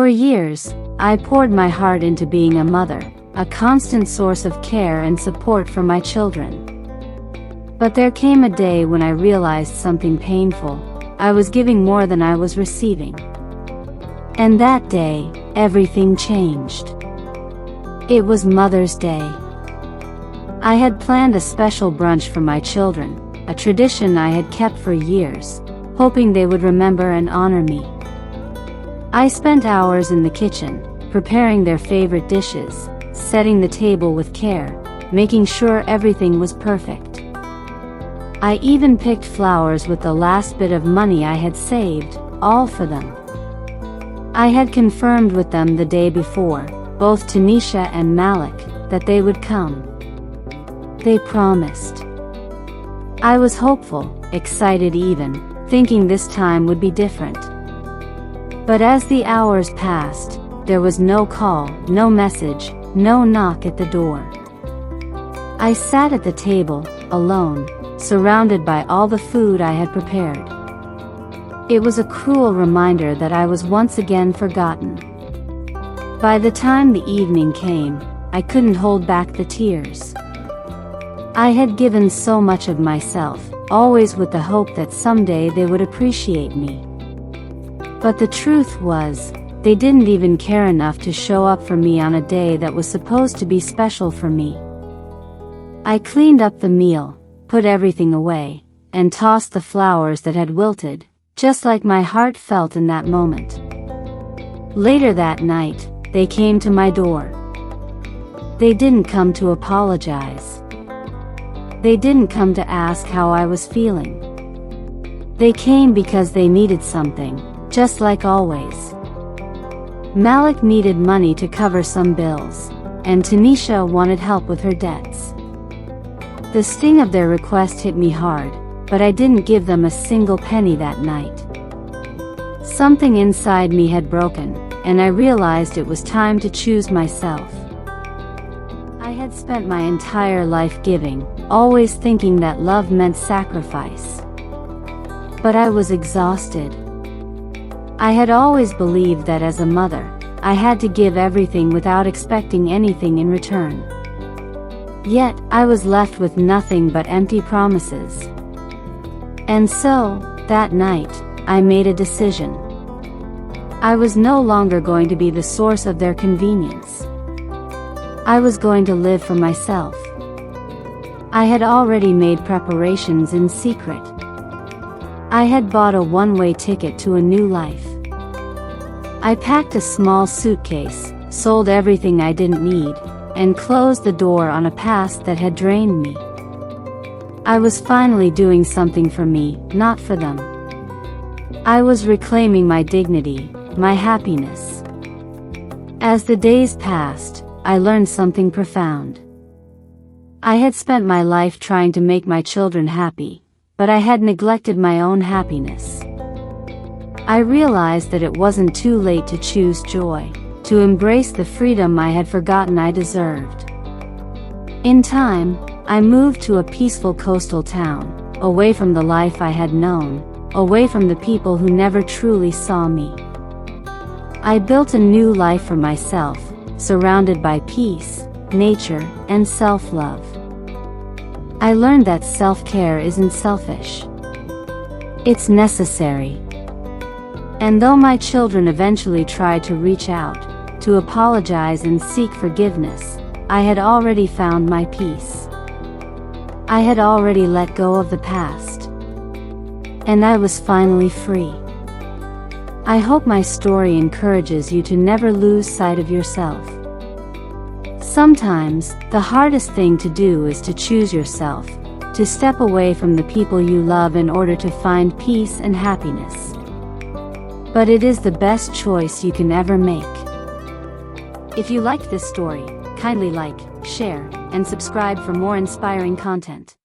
For years, I poured my heart into being a mother, a constant source of care and support for my children. But there came a day when I realized something painful. I was giving more than I was receiving. And that day, everything changed. It was Mother's Day. I had planned a special brunch for my children, a tradition I had kept for years, hoping they would remember and honor me. I spent hours in the kitchen, preparing their favorite dishes, setting the table with care, making sure everything was perfect. I even picked flowers with the last bit of money I had saved, all for them. I had confirmed with them the day before, both Tanisha and Malik, that they would come. They promised. I was hopeful, excited even, thinking this time would be different. But as the hours passed, there was no call, no message, no knock at the door. I sat at the table, alone, surrounded by all the food I had prepared. It was a cruel reminder that I was once again forgotten. By the time the evening came, I couldn't hold back the tears. I had given so much of myself, always with the hope that someday they would appreciate me. But the truth was, they didn't even care enough to show up for me on a day that was supposed to be special for me. I cleaned up the meal, put everything away, and tossed the flowers that had wilted, just like my heart felt in that moment. Later that night, they came to my door. They didn't come to apologize. They didn't come to ask how I was feeling. They came because they needed something, just like always. Malik needed money to cover some bills, and Tanisha wanted help with her debts. The sting of their request hit me hard, but I didn't give them a single penny that night. Something inside me had broken, and I realized it was time to choose myself. I had spent my entire life giving, always thinking that love meant sacrifice. But I was exhausted. I had always believed that as a mother, I had to give everything without expecting anything in return. Yet, I was left with nothing but empty promises. And so, that night, I made a decision. I was no longer going to be the source of their convenience. I was going to live for myself. I had already made preparations in secret. I had bought a one-way ticket to a new life. I packed a small suitcase, sold everything I didn't need, and closed the door on a past that had drained me. I was finally doing something for me, not for them. I was reclaiming my dignity, my happiness. As the days passed, I learned something profound. I had spent my life trying to make my children happy, but I had neglected my own happiness. I realized that it wasn't too late to choose joy, to embrace the freedom I had forgotten I deserved. In time, I moved to a peaceful coastal town, away from the life I had known, away from the people who never truly saw me. I built a new life for myself, surrounded by peace, nature, and self-love. I learned that self-care isn't selfish. It's necessary. And though my children eventually tried to reach out, to apologize and seek forgiveness, I had already found my peace. I had already let go of the past. And I was finally free. I hope my story encourages you to never lose sight of yourself. Sometimes, the hardest thing to do is to choose yourself, to step away from the people you love in order to find peace and happiness. But it is the best choice you can ever make. If you liked this story, kindly like, share, and subscribe for more inspiring content.